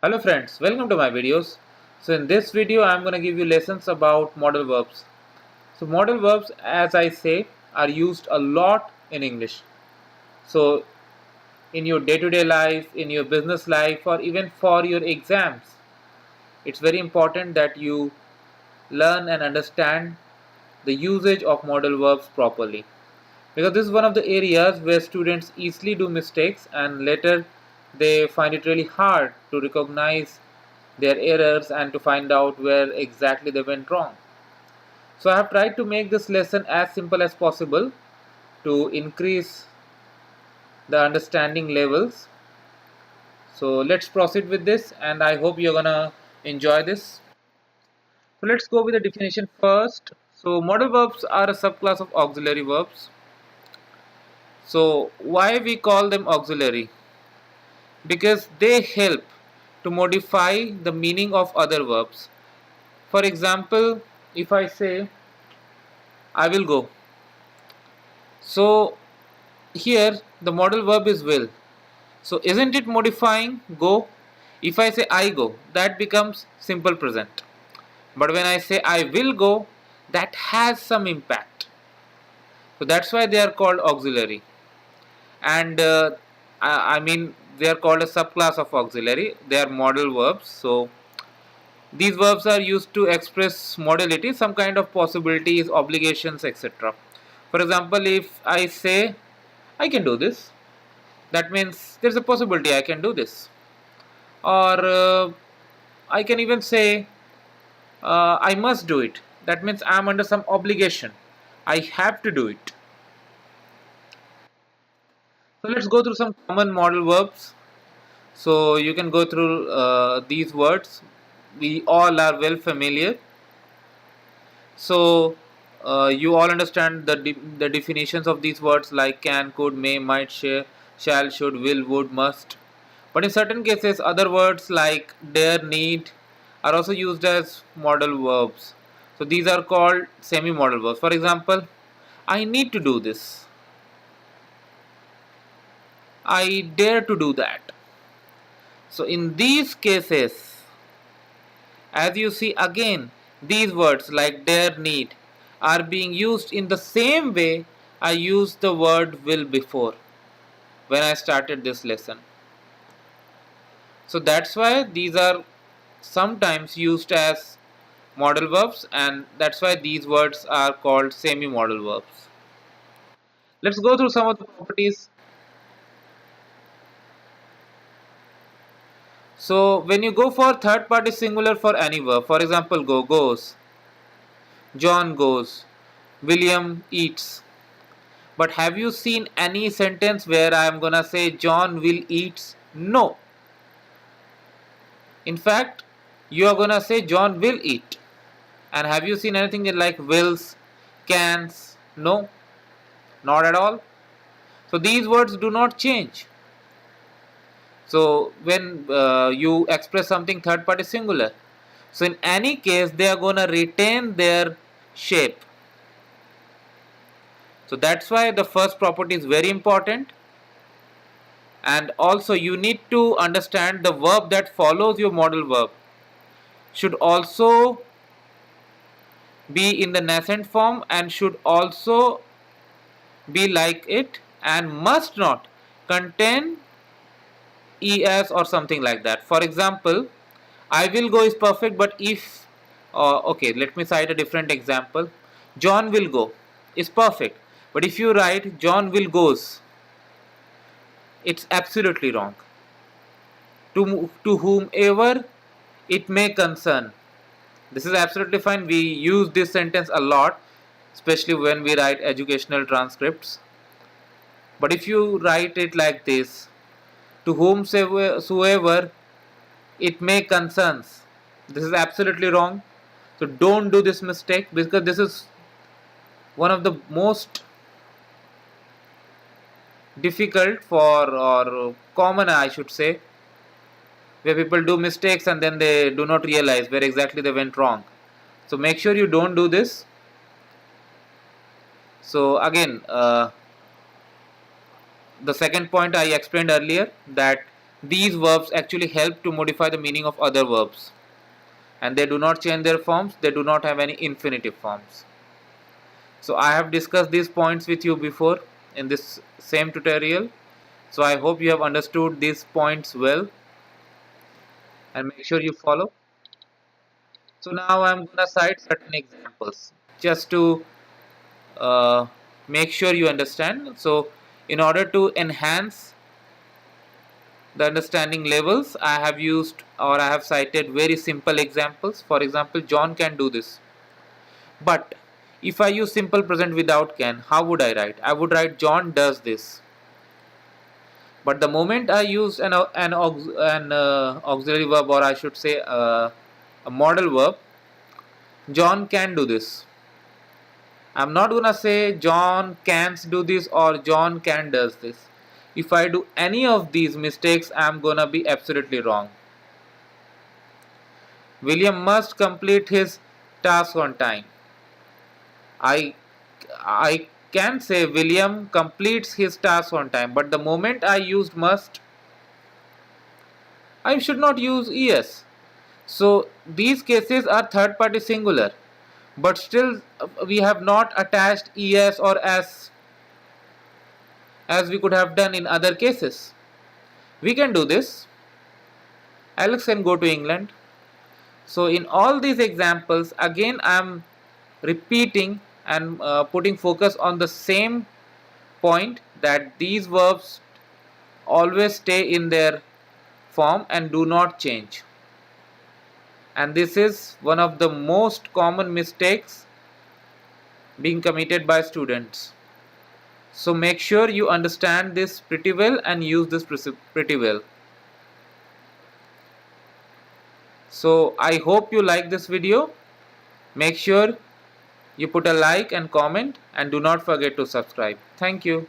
Hello friends, welcome to my videos. So in this video I am going to give you lessons about modal verbs. So modal verbs, as I say, are used a lot in English. So in your day-to-day life, in your business life, or even for your exams, it's very important that you learn and understand the usage of modal verbs properly. Because this is one of the areas where students easily do mistakes and later they find it really hard to recognize their errors and to find out where exactly they went wrong. So I have tried to make this lesson as simple as possible to increase the understanding levels. So let's proceed with this and I hope you're gonna enjoy this. So let's go with the definition first. So modal verbs are a subclass of auxiliary verbs. So why we call them auxiliary? Because they help to modify the meaning of other verbs. For example, if I say I will go, so here the modal verb is will. So isn't it modifying go? If I say I go, that becomes simple present. But when I say I will go, that has some impact. So that's why they are called auxiliary. And I mean they are called a subclass of auxiliary. They are modal verbs. So these verbs are used to express modality, some kind of possibilities, obligations, etc. For example, if I say I can do this, that means there's a possibility I can do this. Or I can even say I must do it. That means I'm under some obligation. I have to do it. So let's go through some common modal verbs. So you can go through these words. We all are well familiar. So you all understand the definitions of these words like can, could, may, might, shall, should, will, would, must. But in certain cases, other words like dare, need are also used as modal verbs. So these are called semi-modal verbs. For example, I need to do this. I dare to do that. So in these cases, as you see again, these words like dare, need are being used in the same way I used the word will before when I started this lesson. So that's why these are sometimes used as modal verbs and that's why these words are called semi-modal verbs. Let's go through some of the properties. So when you go for third party singular for any verb, for example go, goes, John goes, William eats. But have you seen any sentence where I am gonna say John will eats? No. In fact, you are gonna say John will eat. And have you seen anything like wills, cans? No, not at all. So these words do not change. So when you express something third party singular, so in any case they are gonna retain their shape. So that's why the first property is very important. And also you need to understand the verb that follows your modal verb should also be in the nascent form and should also be like it and must not contain es or something like that. For example, I will go is perfect, but if okay, let me cite a different example. John will go is perfect, but if you write John will goes, it's absolutely wrong. To whomever it may concern, this is absolutely fine. We use this sentence a lot, especially when we write educational transcripts. But if you write it like this, to whomsoever it may concerns, this is absolutely wrong. So don't do this mistake because this is one of the most difficult for or common I should say, where people do mistakes and then they do not realize where exactly they went wrong. So make sure you don't do this. So again, the second point I explained earlier, that these verbs actually help to modify the meaning of other verbs, and they do not change their forms, they do not have any infinitive forms. So I have discussed these points with you before in this same tutorial. So I hope you have understood these points well, and make sure you follow. So now I'm gonna cite certain examples just to uh, make sure you understand. So in order to enhance the understanding levels, I have used, or I have cited very simple examples. For example, John can do this. But if I use simple present without can, how would I write? I would write John does this. But the moment I use an auxiliary verb, or I should say a modal verb, John can do this. I'm not gonna say John can't do this or John can does this. If I do any of these mistakes, I'm gonna be absolutely wrong. William must complete his task on time. I I can say William completes his task on time, but the moment I used must, I should not use es. So these cases are third party singular, but still we have not attached es or as we could have done in other cases. We can do this. Alex can go to England. So in all these examples, again I am repeating and putting focus on the same point, that these verbs always stay in their form and do not change. And this is one of the most common mistakes being committed by students. So make sure you understand this pretty well and use this pretty well. So I hope you like this video. Make sure you put a like and comment, and do not forget to subscribe. Thank you.